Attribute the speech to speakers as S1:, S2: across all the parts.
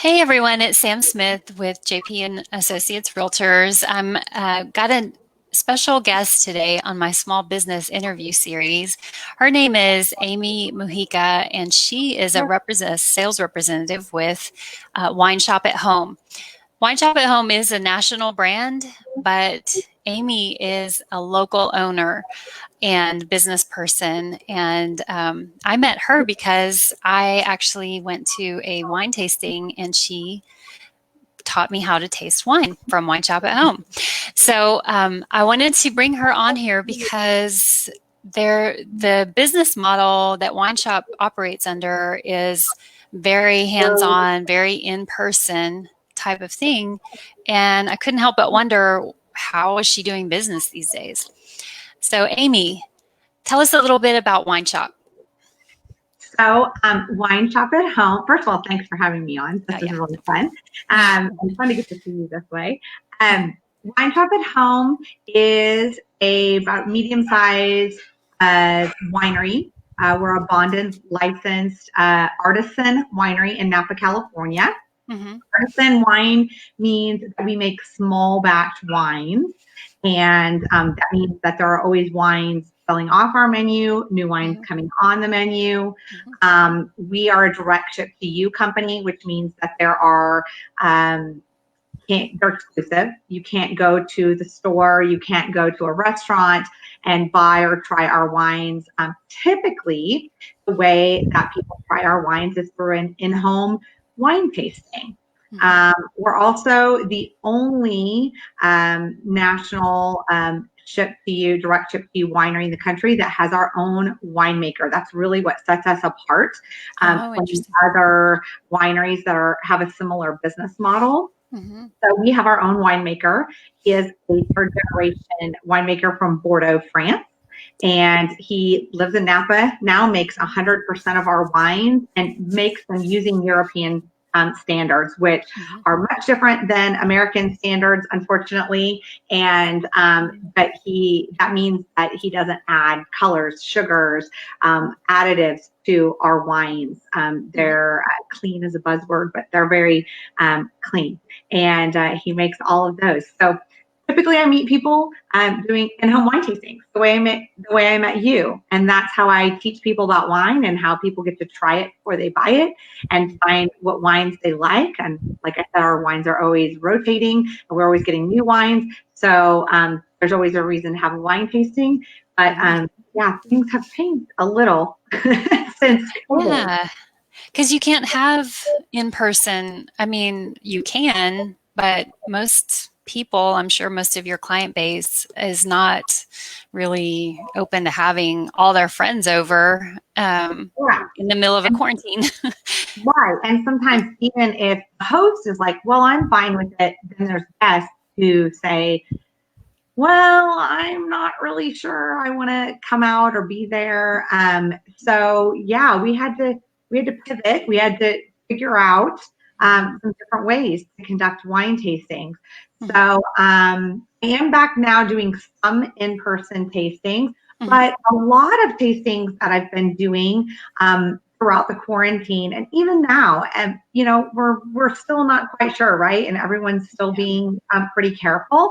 S1: Hey everyone, it's Sam Smith with JP and Associates Realtors. I'm got a special guest today on my small business interview series. Her name is Amy Mugica, and she is a sales representative with Wine Shop at Home. Wine Shop at Home is a national brand, but Amy is a local owner and business person. And I met her because I actually went to a wine tasting and she taught me how to taste wine from Wine Shop at Home. So I wanted to bring her on here because the business model that Wine Shop operates under is very hands-on, very in-person type of thing. And I couldn't help but wonder, how is she doing business these days? So Amy, tell us a little bit about Wine Shop.
S2: Wine Shop at Home. First of all, thanks for having me on. This is really fun. It's fun to get to see you this way. Wine Shop at Home is about medium-sized winery. We're a bonded licensed artisan winery in Napa, California. Mm-hmm. Artisan wine means that we make small batch wines. And that means that there are always wines selling off our menu, new wines coming on the menu. We are a direct ship to you company, which means that they're exclusive. You can't go to the store, you can't go to a restaurant and buy or try our wines. Typically, the way that people try our wines is through an in-home wine tasting. We're also the only national direct ship to you winery in the country that has our own winemaker. That's really what sets us apart from other wineries that have a similar business model. So we have our own winemaker. He is a third generation winemaker from Bordeaux, France. And he lives in Napa, now makes 100% of our wines and makes them using European standards, which are much different than American standards, unfortunately. And but that means that he doesn't add colors, sugars, additives to our wines. They're clean is a buzzword, but they're very clean. And he makes all of those. So typically I meet people doing in-home wine tastings, the way I met you. And that's how I teach people about wine and how people get to try it before they buy it and find what wines they like. And like I said, our wines are always rotating and we're always getting new wines. So there's always a reason to have a wine tasting. But things have changed a little since COVID.
S1: Yeah, because you can't have in person. I mean, you can, but most people, I'm sure most of your client base is not really open to having all their friends over in the middle of a quarantine.
S2: Right. And sometimes even if the host is like, well, I'm fine with it, then there's guests who say, well, I'm not really sure I want to come out or be there. So yeah, we had to pivot. We had to figure out some different ways to conduct wine tastings. So I am back now doing some in-person tastings, but a lot of tastings that I've been doing throughout the quarantine, and even now, and we're still not quite sure, right? And everyone's still being pretty careful.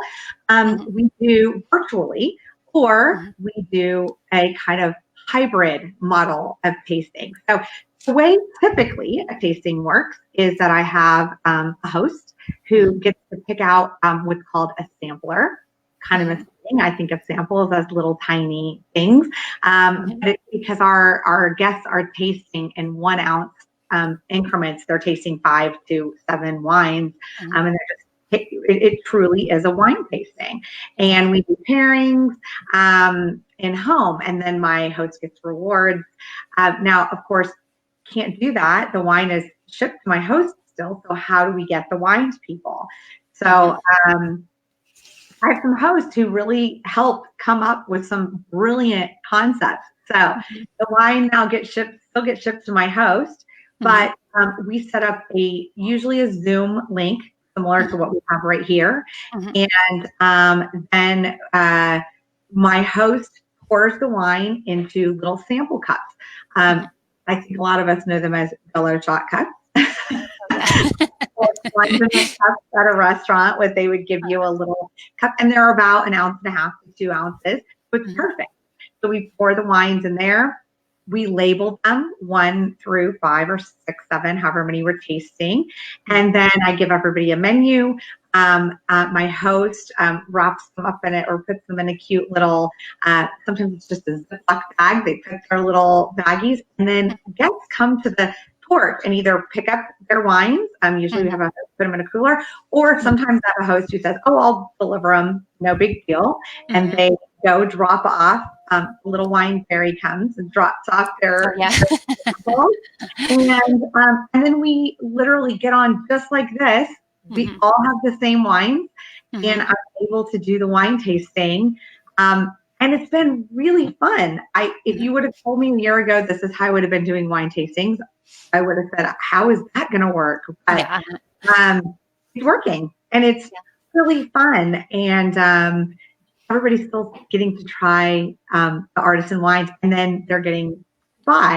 S2: We do virtually, or we do a kind of hybrid model of tasting. So the way typically a tasting works is that I have a host who gets to pick out what's called a sampler, kind of a thing. I think of samples as little tiny things, but it's because our guests are tasting in 1 ounce increments. They're tasting 5 to 7 wines, and they're just it truly is a wine tasting. And we do pairings in home, and then my host gets rewards. Now, of course, can't do that. The wine is shipped to my host still. So how do we get the wine to people? So I have some hosts who really help come up with some brilliant concepts. So the wine now still gets shipped to my host, but we set up usually a Zoom link similar to what we have right here. And then my host pours the wine into little sample cups. I think a lot of us know them as Bello shot cups. Wines in the cup at a restaurant, where they would give you a little cup, and they're about 1.5 to 2 ounces. So it's perfect. So we pour the wines in there. We label them 1 through 5 or 6, 7, however many we're tasting. And then I give everybody a menu. My host wraps them up in it or puts them in a cute little, sometimes it's just a Ziploc bag. They put their little baggies, and then guests come to the porch and either pick up their wines. Usually we have a host put them in a cooler, or sometimes I have a host who says, "Oh, I'll deliver them, no big deal," and they go drop off. A little wine fairy comes and drops off their, and then we literally get on just like this. We all have the same wines, and I'm able to do the wine tasting. And it's been really fun. If you would have told me a year ago this is how I would have been doing wine tastings, I would have said, how is that going to work? But it's working, and it's really fun. And everybody's still getting to try the artisan wines, and then they're getting by,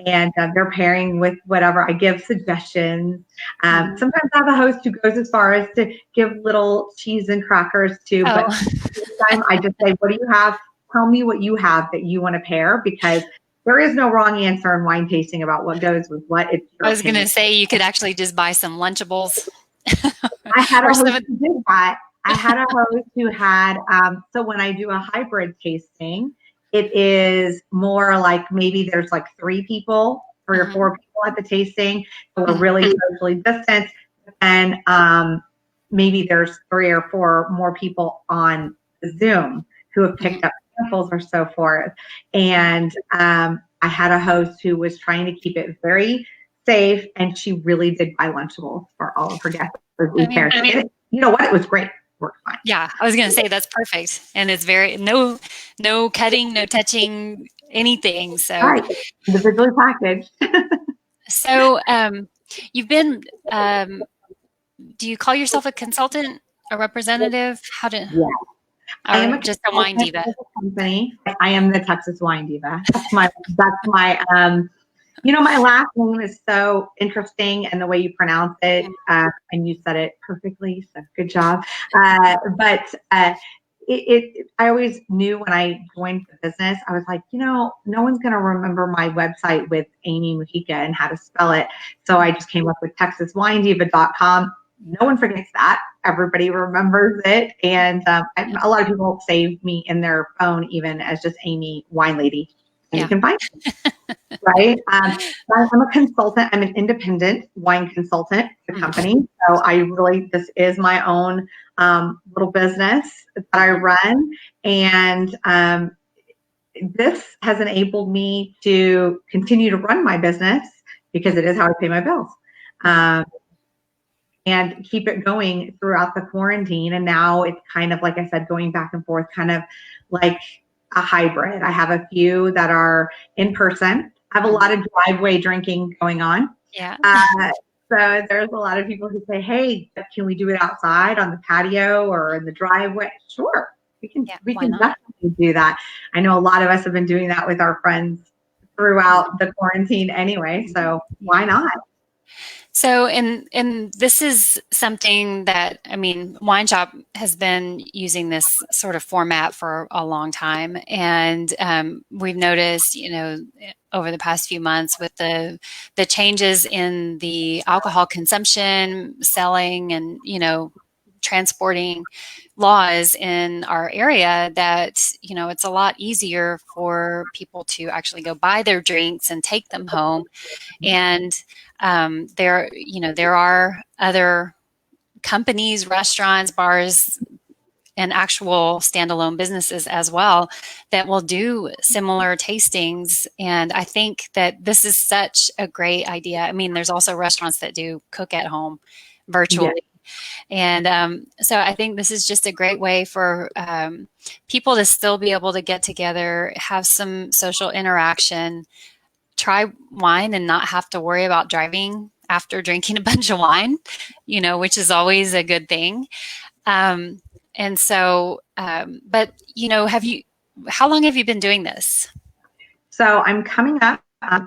S2: and they're pairing with whatever. I give suggestions. Sometimes I have a host who goes as far as to give little cheese and crackers too. But this time I just say, what do you have? Tell me what you have that you want to pair, because there is no wrong answer in wine tasting about what goes with what.
S1: I was going to say, you could actually just buy some Lunchables.
S2: I had a host who did that. I had a host who had, so when I do a hybrid tasting, it is more like maybe there's like 3 people, 3 or 4 people at the tasting. So we're really socially distanced. And maybe there's 3 or 4 more people on Zoom who have picked up samples or so forth. And I had a host who was trying to keep it very safe, and she really did buy Lunchables for all of her guests. You know what? It was great. Worked fine.
S1: Yeah, I was going to say that's perfect, and it's very no cutting, no touching, anything. So
S2: right, individually packaged.
S1: So you've been. Do you call yourself a consultant, a representative? How do?
S2: Yeah. I am
S1: just a wine diva.
S2: Company. I am the Texas Wine Diva. That's my my last name is so interesting, and the way you pronounce it, and you said it perfectly, so good job. But I always knew when I joined the business, I was like, no one's going to remember my website with Amy Mugica and how to spell it. So I just came up with TexasWineDiva.com. No one forgets that. Everybody remembers it. And a lot of people save me in their phone even as just Amy Wine Lady. And you can find me. Right? I'm a consultant. I'm an independent wine consultant for the company. So this is my own little business that I run. And this has enabled me to continue to run my business, because it is how I pay my bills. And keep it going throughout the quarantine. And now it's kind of, like I said, going back and forth, kind of like a hybrid. I have a few that are in person. I have a lot of driveway drinking going on.
S1: Yeah.
S2: So there's a lot of people who say, hey, can we do it outside on the patio or in the driveway? Sure. We can definitely do that. I know a lot of us have been doing that with our friends throughout the quarantine anyway. So why not?
S1: So, and this is something that, Wine Shop has been using this sort of format for a long time. And we've noticed, over the past few months with the changes in the alcohol consumption, selling, and, transporting laws in our area, that, it's a lot easier for people to actually go buy their drinks and take them home. And there are other companies, restaurants, bars, and actual standalone businesses as well that will do similar tastings. And I think that this is such a great idea. There's also restaurants that do cook at home virtually. Yeah. And so I think this is just a great way for people to still be able to get together, have some social interaction, try wine, and not have to worry about driving after drinking a bunch of wine, which is always a good thing. And so, but, how long have you been doing this?
S2: So I'm coming up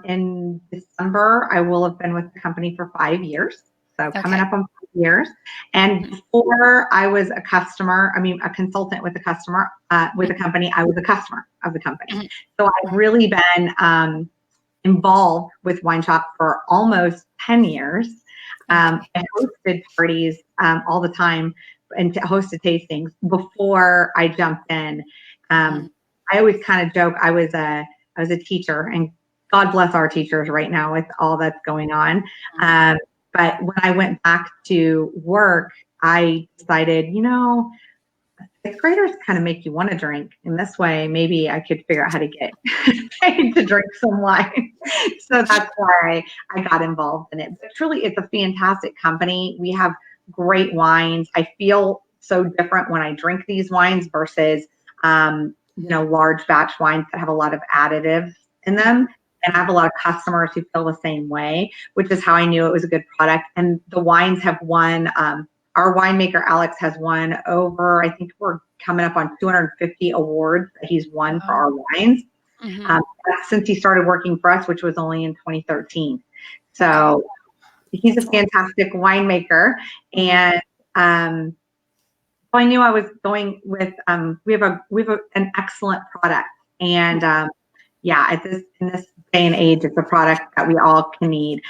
S2: in December. I will have been with the company for 5 years. So coming
S1: Okay.
S2: up on 5 years. And
S1: Mhm.
S2: before I was a consultant with a customer, with a company, I was a customer of the company.
S1: Mhm.
S2: So I've
S1: Mhm.
S2: really been involved with Wine Shop for almost 10 years.
S1: Okay.
S2: I hosted parties all the time and hosted tastings before I jumped in.
S1: Mhm.
S2: I always kind of joke I was a teacher, and God bless our teachers right now with all that's going on.
S1: Mhm.
S2: Um, but when I went back to work, I decided, fifth graders kind of make you want to drink. In this way, maybe I could figure out how to get paid to drink some wine. So that's why I got involved in it. But truly, it's a fantastic company. We have great wines. I feel so different when I drink these wines versus, large batch wines that have a lot of additives in them. And I have a lot of customers who feel the same way, which is how I knew it was a good product. And the wines have won. Our winemaker Alex has won over, I think we're coming up on 250 awards that he's won for
S1: Wow.
S2: our wines.
S1: Mhm.
S2: That's since he started working for us, which was only in 2013.
S1: Okay.
S2: So he's a
S1: That's a lot.
S2: fantastic winemaker.
S1: Mhm.
S2: And so I knew I was going with, an excellent product. And yeah, in this day and age, it's a product that we all can need.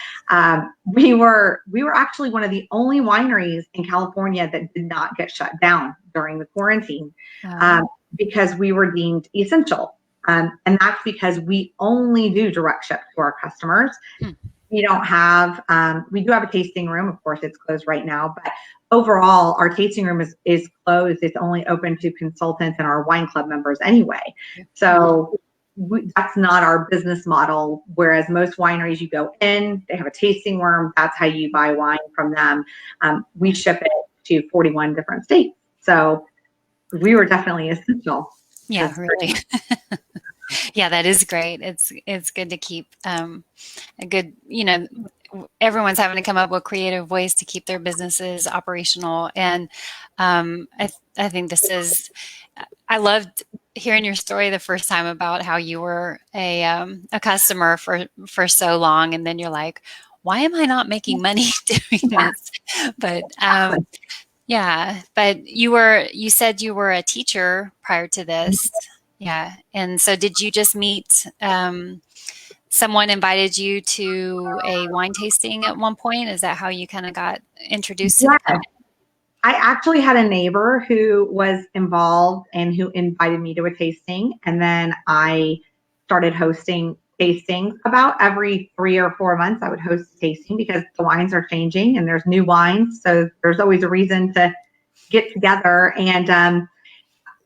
S2: We were actually one of the only wineries in California that did not get shut down during the quarantine,
S1: Oh.
S2: um, because we were deemed essential. And that's because we only do direct ship to our customers.
S1: Hmm.
S2: We do have a tasting room. Of course, it's closed right now, but overall, our tasting room is closed. It's only open to consultants and our wine club members anyway.
S1: Mhm.
S2: So that's not our business model. Whereas most wineries, you go in, they have a tasting room. That's how you buy wine from them. We
S1: Mhm.
S2: ship it to 41 different states. So we were definitely essential.
S1: Yeah,
S2: That's
S1: really. Yeah, that is great. It's good to keep a good, everyone's having to come up with creative ways to keep their businesses operational. And I think I loved hearing your story the first time about how you were a customer for so long, and then you're like, why am I not making money doing
S2: yeah,
S1: this? But
S2: exactly.
S1: yeah, but you said you were a teacher prior to this. Yeah. And so did you just meet someone invited you to a wine tasting at one point? Is that how you kind of got introduced to the
S2: Yeah.
S1: company?
S2: I actually had a neighbor who was involved and who invited me to a tasting. And then I started hosting tastings about every 3 or 4 months. I would host a tasting because the wines are changing and there's new wines. So there's always a reason to get together. And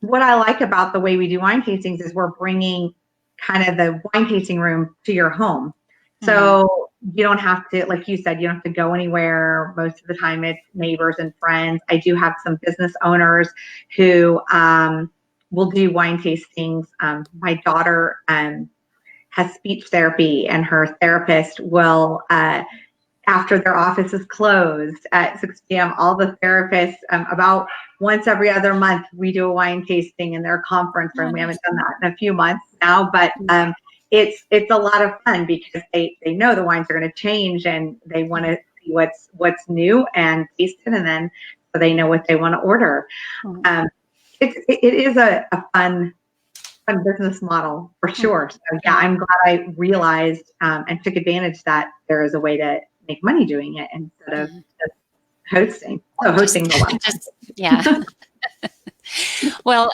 S2: what I like about the way we do wine tastings is we're bringing kind of the wine tasting room to your home.
S1: Hmm.
S2: So you don't have to, like you said, you don't have to go anywhere. Most of the time it's neighbors and friends. I do have some business owners who will do wine tastings. My daughter has speech therapy, and her therapist will after their office is closed at 6 p.m. All the therapists, about once every other month, we do a wine tasting in their conference
S1: Oh,
S2: room. We haven't
S1: nice.
S2: done that in a few months now, but it's a lot of fun because they know the wines are going to change and they want to see what's new and taste it, and then so they know what they want to order.
S1: Mhm.
S2: Um, it is a fun business model for
S1: Mhm.
S2: sure. So yeah,
S1: Yeah.
S2: I'm glad I realized and took advantage that there is a way to make money doing it instead of
S1: Mhm.
S2: just hosting. So
S1: Just,
S2: hosting the wine.
S1: just, yeah. Well,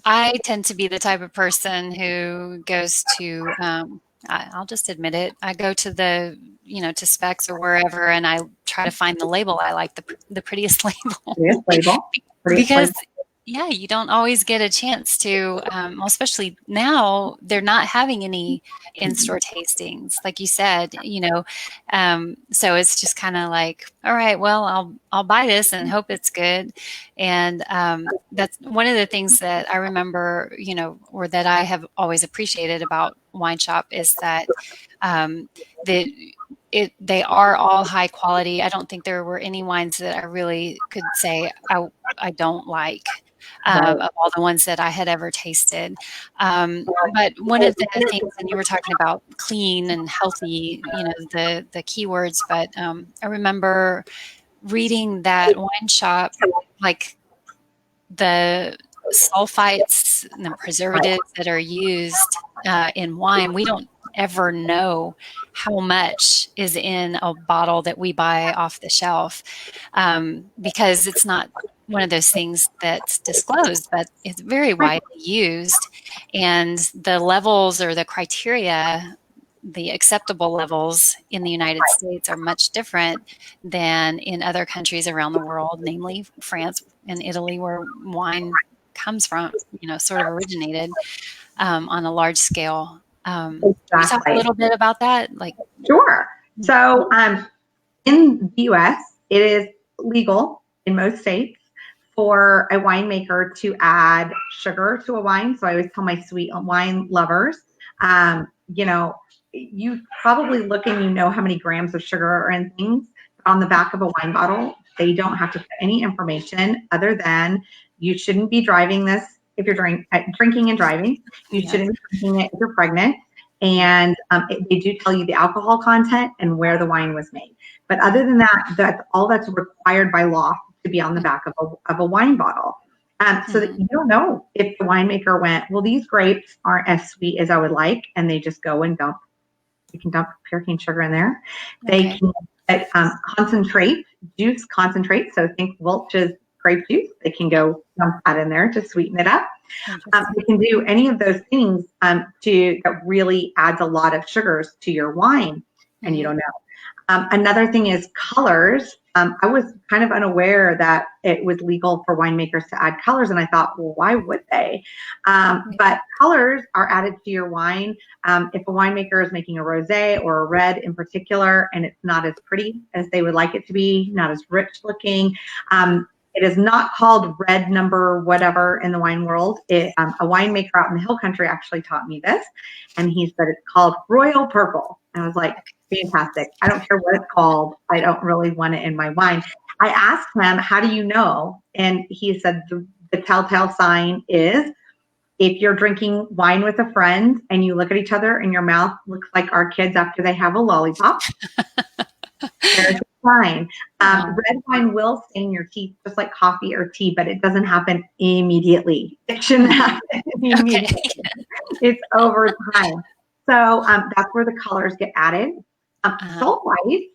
S1: I tend to be the type of person who goes to, I'll just admit it. I go to to Specs or wherever, and I try to find the label I like, the prettiest label.
S2: Prettiest label. Prettiest
S1: Because
S2: label.
S1: yeah, you don't always get a chance to, well, especially now, they're not having any in-store tastings, like you said, so it's just kind of like, all right, well, I'll buy this and hope it's good. And that's one of the things that I remember, or that I have always appreciated about Wine Shop is that um, that they are all high quality. I don't think there were any wines that I really could say I don't like.
S2: Right.
S1: of all the ones that I had ever tasted. But one of the things, and you were talking about clean and healthy, the keywords, but I remember reading that wine shop, like the sulfites and the preservatives that are used in wine, we don't ever know how much is in a bottle that we buy off the shelf, because it's not one of those things that's disclosed, but it's very
S2: Right.
S1: widely used. And the levels or the criteria, the acceptable levels in the United States are much different than in other countries around the world, namely France and Italy, where wine comes from, sort of originated on a large scale. Can you talk a
S2: Exactly.
S1: little bit about that? Like,
S2: Sure. So in the US, it is legal in most states for a winemaker to add sugar to a wine. So I always tell my sweet wine lovers, you know, you probably look and you know how many grams of sugar are in things. On the back of a wine bottle, they don't have to put any information other than you shouldn't be driving this if you're drinking and driving. You
S1: yeah.
S2: shouldn't be drinking it if you're pregnant. And they do tell you the alcohol content and where the wine was made. But other than that, that's all that's required by law to be on the back of a wine bottle. So that you don't know if the winemaker went, well, these grapes aren't as sweet as I would like, and they just go and dump. You can dump pure cane sugar in there. They
S1: Okay.
S2: can get concentrate, juice concentrate. So think Welch's grape juice. They can go dump that in there to sweeten it up. You can do any of those things that really adds a lot of sugars to your wine, and you don't know. Another thing is colors. I was kind of unaware that it was legal for winemakers to add colors, and I thought, well, why would they? But colors are added to your wine. If a winemaker is making a rosé or a red in particular, and it's not as pretty as they would like it to be, not as rich looking, it is not called red number whatever in the wine world. A winemaker out in the hill country actually taught me this, and he said it's called royal purple. And I was like, fantastic. I don't care what it's called. I don't really want it in my wine. I asked him, how do you know? And he said the telltale sign is if you're drinking wine with a friend and you look at each other and your mouth looks like our kids after they have a lollipop. There's a sign. Red wine will stain your teeth just like coffee or tea, but it doesn't happen immediately. It shouldn't happen immediately. It's over time. So that's where the colors get added. Sulfites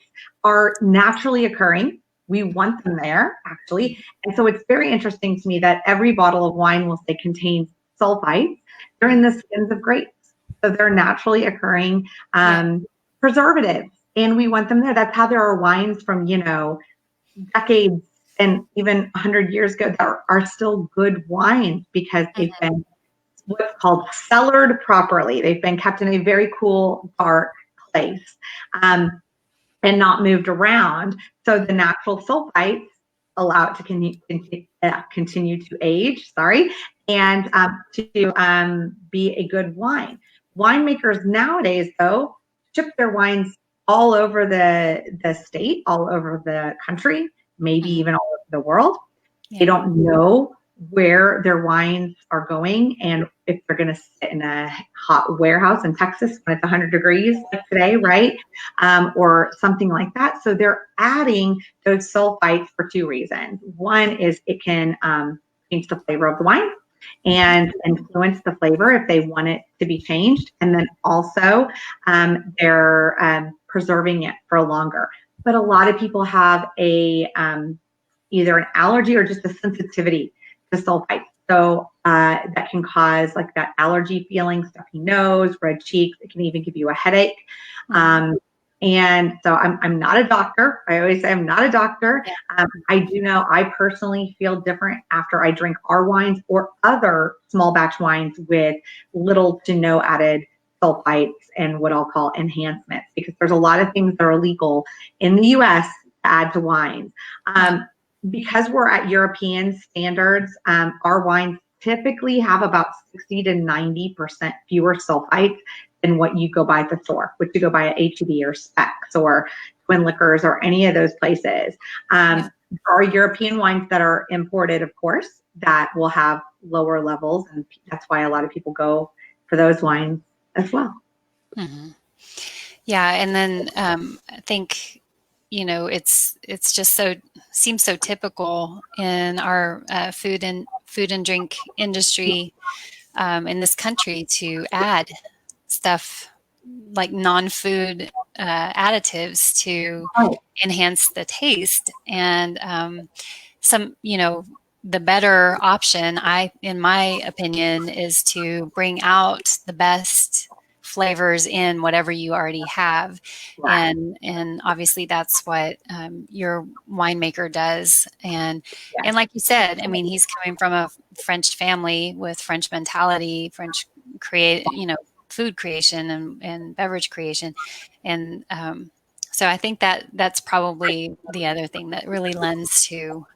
S2: are naturally occurring. We want them there, actually. And so it's very interesting to me that every bottle of wine will say contains sulfites. They're in the skins of grapes. So they're naturally occurring preservatives. And we want them there. That's how there are wines from, decades and even 100 years ago that are still good wines because they've been what's called cellared properly. They've been kept in a very cool, dark place and not moved around. So the natural sulfites allow it to continue to age, and to be a good wine. Winemakers nowadays, though, ship their wines all over the state, all over the country, maybe even all over the world. They don't know where their wines are going and if they're going to sit in a hot warehouse in Texas when it's 100 degrees like today, right? Or something like that. So they're adding those sulfites for two reasons. One is it can change the flavor of the wine and influence the flavor if they want it to be changed. And then also they're preserving it for longer. But a lot of people have a either an allergy or just a sensitivity to sulfites. So that can cause like that allergy feeling, stuffy nose, red cheeks. It can even give you a headache. And so I'm not a doctor. I always say I'm not a doctor. I do know I personally feel different after I drink our wines or other small batch wines with little to no added sulfites and what I'll call enhancements, because there's a lot of things that are legal in the US to add to wines. Because we're at European standards, our wines typically have about 60 to 90% fewer sulfites than what you go buy at the store, which you go buy at H-E-B or Specs or Twin Liquors or any of those places. There are European wines that are imported, of course, that will have lower levels, and that's why a lot of people go for those wines as well.
S1: Mm-hmm. Yeah, and then I think it's just seems so typical in our food and drink industry in this country to add stuff like non-food additives to
S2: Right.
S1: enhance the taste. And some, the better option, in my opinion, is to bring out the best flavors in whatever you already have.
S2: Right.
S1: And obviously that's what your winemaker does.
S2: Yes.
S1: And like you said, I mean, he's coming from a French family with French mentality, French food creation and beverage creation. And so I think that's probably the other thing that really lends to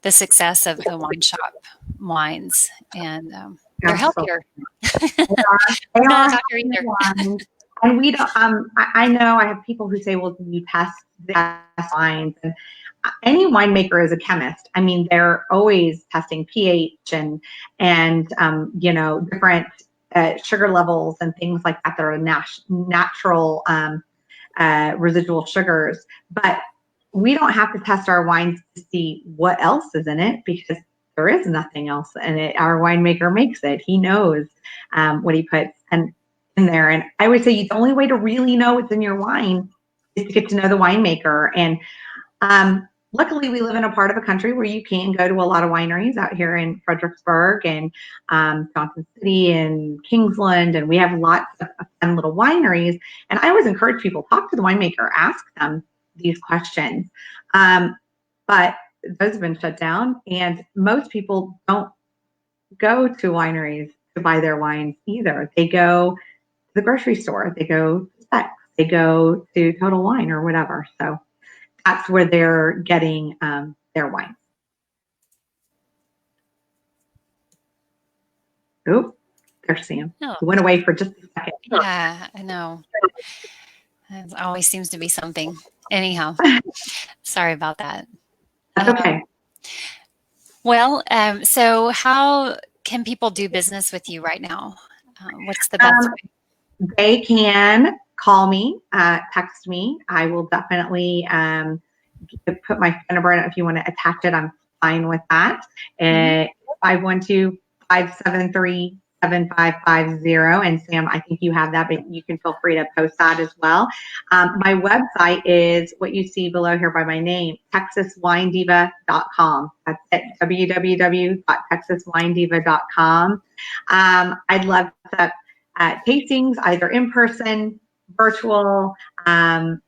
S1: the success of the wine shop wines. And they're
S2: Absolutely.
S1: healthier.
S2: They
S1: We're not a
S2: are
S1: doctor either.
S2: wines. And we don't, I know I have people who say, well, do you test the wines? And any winemaker is a chemist. I mean, they're always testing pH and different sugar levels and things like that. That are natural residual sugars. But we don't have to test our wines to see what else is in it, because there is nothing else in it. Our winemaker makes it. He knows what he puts in there. And I would say the only way to really know what's in your wine is to get to know the winemaker. And luckily, we live in a part of the country where you can go to a lot of wineries out here in Fredericksburg and Johnson City and Kingsland, and we have lots of fun little wineries. And I always encourage people, talk to the winemaker, ask them these questions. But those have been shut down, and most people don't go to wineries to buy their wines either. They go to the grocery store, they go to Specs, they go to Total Wine or whatever. So that's where they're getting their wine. Oop, there's Sam.
S1: Oh,
S2: He went away for just a second.
S1: yeah, I know. It always seems to be something. Anyhow, sorry about that.
S2: That's okay.
S1: So how can people do business with you right now? What's the best way?
S2: They can call me, text me. I will definitely put my phone number in. If you want to attach it, I'm fine with that. 512-573-7550. And Sam, I think you have that, but you can feel free to post that as well. My website is what you see below here by my name, texaswinediva.com. That's it, www.texaswinediva.com. I'd love to tastings, either in person, virtual,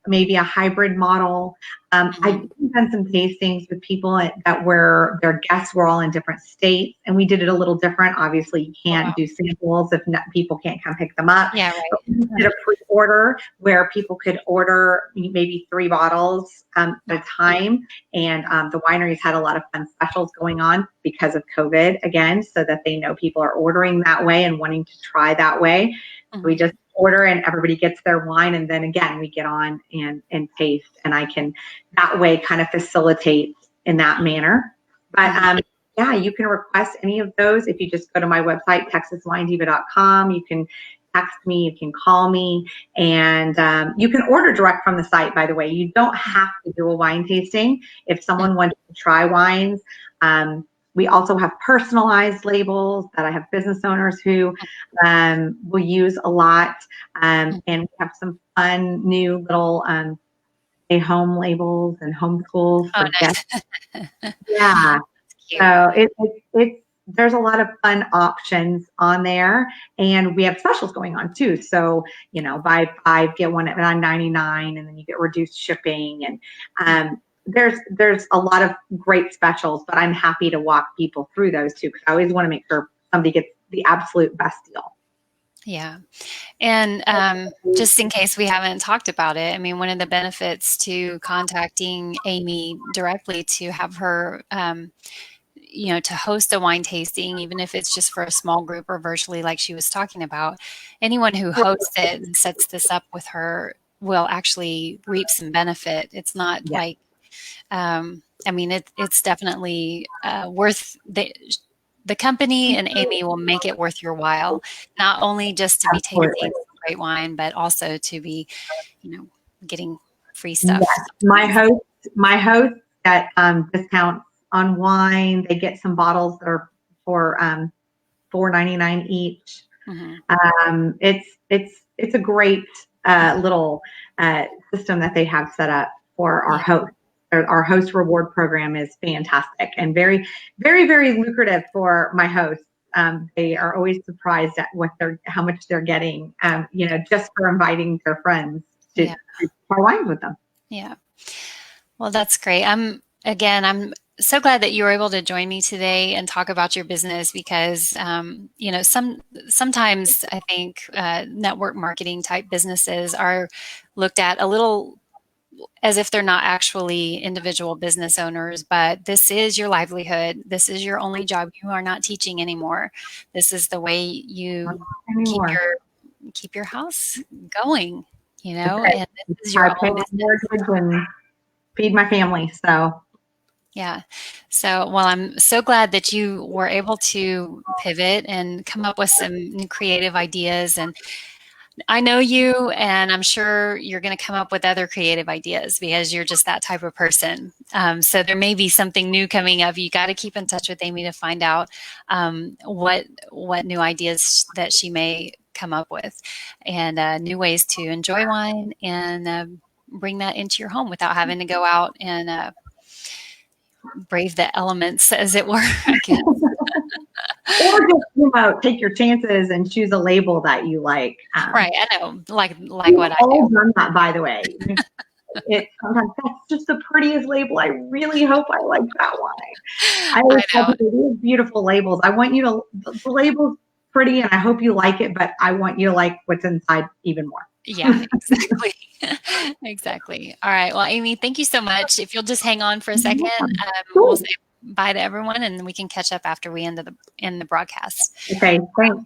S2: maybe a hybrid model. I've done some tastings with people that were, their guests were all in different states, and we did it a little different. Obviously, you can't do samples if people can't come pick them up.
S1: Yeah, right.
S2: But we did a pre-order where people could order maybe 3 bottles at a time, and the wineries had a lot of fun specials going on because of COVID again, so that they know people are ordering that way and wanting to try that way. We just order and everybody gets their wine, and then again we get on and taste, and I can that way kind of facilitate in that manner. But yeah, you can request any of those if you just go to my website, texaswinediva.com. You can text me, you can call me, and you can order direct from the site, by the way. You don't have to do a wine tasting if someone wants to try wines. We also have personalized labels that I have business owners who will use a lot. And we have some fun new little home labels and homeschools for guests. Yeah. So it's there's a lot of fun options on there, and we have specials going on too. So, buy 5, get one at $9.99, and then you get reduced shipping. And there's a lot of great specials, but I'm happy to walk people through those too, because I always want to make sure somebody gets the absolute best deal.
S1: Yeah. And just in case we haven't talked about it, I mean, one of the benefits to contacting Amy directly to have her to host a wine tasting, even if it's just for a small group or virtually, like she was talking about, anyone who hosts it and sets this up with her will actually reap some benefit. It's not like I mean, it's definitely worth the company, and Amy will make it worth your while, not only just to be tasting
S2: Absolutely.
S1: great wine, but also to be, you know, getting free stuff
S2: Yes.
S1: sometimes.
S2: My hosts get discounts on wine. They get some bottles that are for $4.99 each.
S1: Hmm.
S2: It's a great little system that they have set up for our
S1: Yeah,
S2: hosts. Our host reward program is fantastic and very, very, very lucrative for my hosts. They are always surprised at how much they're getting, just for inviting their friends
S1: yeah,
S2: to try wines with them.
S1: yeah. Well, that's great. I'm so glad that you were able to join me today and talk about your business because, sometimes I think network marketing type businesses are looked at a little as if they're not actually individual business owners, but this is your livelihood. This is your only job. You are not teaching anymore. This is the way
S2: Not
S1: you keep
S2: anymore.
S1: your house going,
S2: That's it.
S1: and this is
S2: I
S1: your
S2: pay
S1: own
S2: my
S1: business.
S2: mortgage and feed my family. So
S1: Yeah. So, well, I'm so glad that you were able to pivot and come up with some new creative ideas. And I know you, and I'm sure you're going to come up with other creative ideas because you're just that type of person. So there may be something new coming up. You got to keep in touch with Amy to find out what new ideas that she may come up with, and new ways to enjoy wine and bring that into your home without having to go out and brave the elements, as it were. I guess.
S2: or just take your chances and choose a label that you like.
S1: Right. I know. Like
S2: We've
S1: what I
S2: all
S1: do.
S2: done that, by the way. It sometimes that's just the prettiest label. I really hope I like that one. I
S1: I
S2: always tell
S1: know.
S2: people these beautiful labels. I want you to the label's pretty, and I hope you like it, but I want you to like what's inside even more.
S1: Yeah, exactly. Exactly. All right. Well, Amy, thank you so much. If you'll just hang on for a second, we'll
S2: Cool.
S1: say bye to everyone, and we can catch up after we end the broadcast.
S2: Okay. Thanks.